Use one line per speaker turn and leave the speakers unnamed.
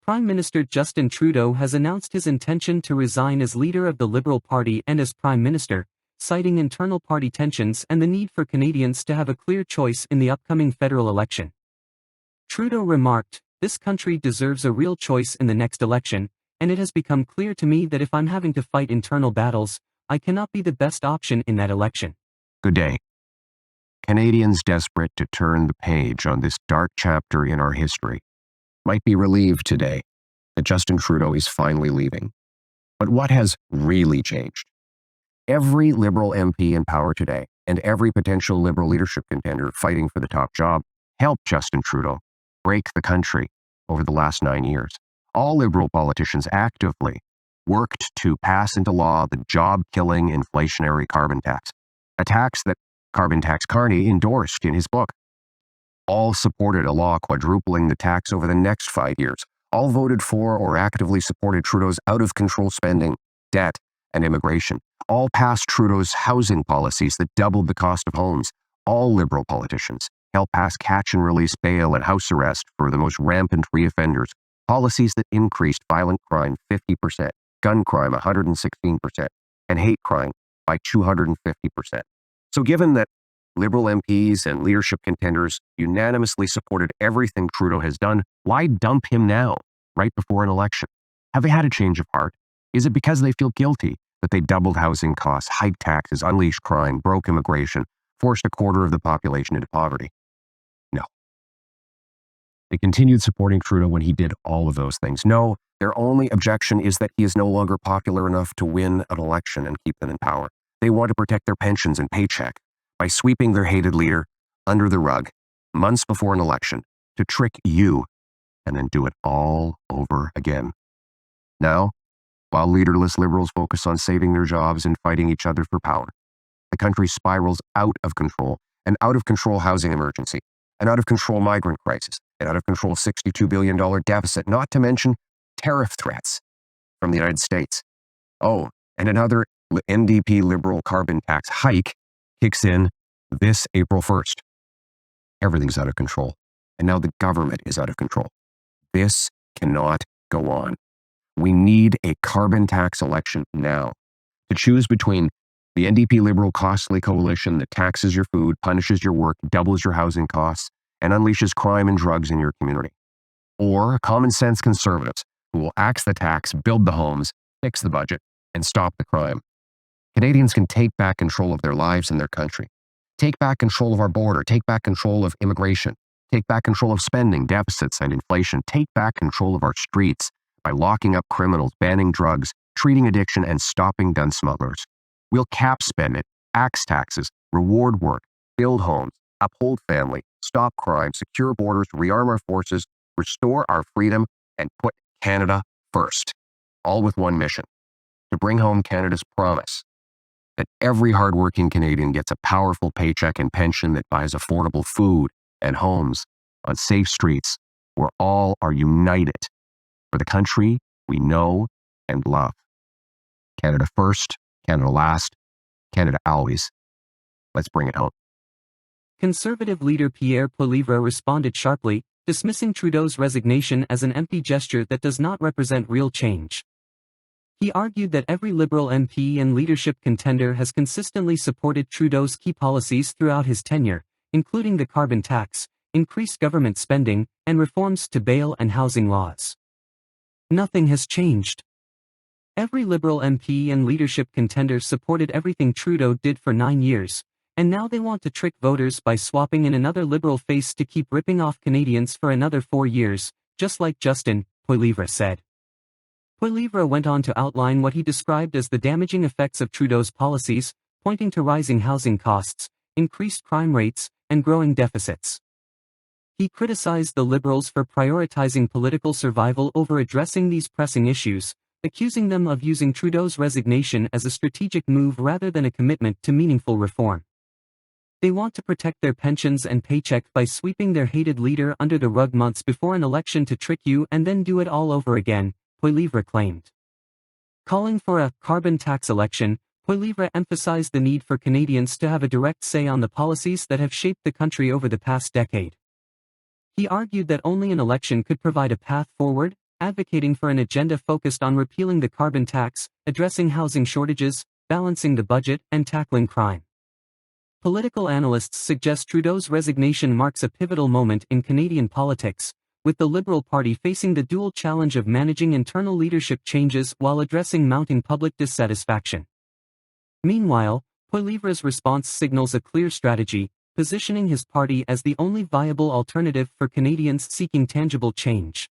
Prime Minister Justin Trudeau has announced his intention to resign as leader of the Liberal Party and as Prime Minister, citing internal party tensions and the need for Canadians to have a clear choice in the upcoming federal election. Trudeau remarked, "This country deserves a real choice in the next election, and it has become clear to me that if I'm having to fight internal battles, I cannot be the best option in that election."
Good day. Canadians desperate to turn the page on this dark chapter in our history might be relieved today that Justin Trudeau is finally leaving. But what has really changed? Every Liberal MP in power today and every potential Liberal leadership contender fighting for the top job helped Justin Trudeau break the country over the last 9 years. All Liberal politicians actively worked to pass into law the job-killing inflationary carbon tax, a tax that Carbon Tax Carney endorsed in his book. All supported a law quadrupling the tax over the next 5 years. All voted for or actively supported Trudeau's out-of-control spending, debt, and immigration. All passed Trudeau's housing policies that doubled the cost of homes. All Liberal politicians helped pass catch-and-release bail and house arrest for the most rampant reoffenders, policies that increased violent crime 50%, gun crime 116%, and hate crime by 250%. So given that Liberal MPs and leadership contenders unanimously supported everything Trudeau has done, why dump him now, right before an election? Have they had a change of heart? Is it because they feel guilty that they doubled housing costs, hiked taxes, unleashed crime, broke immigration, forced a quarter of the population into poverty? No. They continued supporting Trudeau when he did all of those things. No, their only objection is that he is no longer popular enough to win an election and keep them in power. They want to protect their pensions and paycheck by sweeping their hated leader under the rug months before an election to trick you and then do it all over again. Now, while leaderless Liberals focus on saving their jobs and fighting each other for power, the country spirals out of control, an out-of-control housing emergency, an out-of-control migrant crisis, an out-of-control $62 billion deficit, not to mention tariff threats from the United States. Oh, and another NDP Liberal carbon tax hike kicks in this April 1st. Everything's out of control, and now the government is out of control. This cannot go on. We need a carbon tax election now to choose between the NDP Liberal costly coalition that taxes your food, punishes your work, doubles your housing costs, and unleashes crime and drugs in your community, or common sense conservatives who will axe the tax, build the homes, fix the budget, and stop the crime. Canadians can take back control of their lives and their country. Take back control of our border. Take back control of immigration. Take back control of spending, deficits, and inflation. Take back control of our streets by locking up criminals, banning drugs, treating addiction, and stopping gun smugglers. We'll cap spending, axe taxes, reward work, build homes, uphold family, stop crime, secure borders, rearm our forces, restore our freedom, and put Canada first. All with one mission: to bring home Canada's promise that every hardworking Canadian gets a powerful paycheck and pension that buys affordable food and homes on safe streets where all are united for the country we know and love. Canada first, Canada last, Canada always. Let's bring it home.
Conservative leader Pierre Poilievre responded sharply, dismissing Trudeau's resignation as an empty gesture that does not represent real change. He argued that every Liberal MP and leadership contender has consistently supported Trudeau's key policies throughout his tenure, including the carbon tax, increased government spending, and reforms to bail and housing laws. Nothing has changed. Every Liberal MP and leadership contender supported everything Trudeau did for 9 years, and now they want to trick voters by swapping in another Liberal face to keep ripping off Canadians for another 4 years, just like Justin, Poilievre said. Poilievre went on to outline what he described as the damaging effects of Trudeau's policies, pointing to rising housing costs, increased crime rates, and growing deficits. He criticized the Liberals for prioritizing political survival over addressing these pressing issues, accusing them of using Trudeau's resignation as a strategic move rather than a commitment to meaningful reform. They want to protect their pensions and paycheck by sweeping their hated leader under the rug months before an election to trick you and then do it all over again, Poilievre claimed. Calling for a carbon tax election, Poilievre emphasized the need for Canadians to have a direct say on the policies that have shaped the country over the past decade. He argued that only an election could provide a path forward, advocating for an agenda focused on repealing the carbon tax, addressing housing shortages, balancing the budget, and tackling crime. Political analysts suggest Trudeau's resignation marks a pivotal moment in Canadian politics, with the Liberal Party facing the dual challenge of managing internal leadership changes while addressing mounting public dissatisfaction. Meanwhile, Poilievre's response signals a clear strategy, positioning his party as the only viable alternative for Canadians seeking tangible change.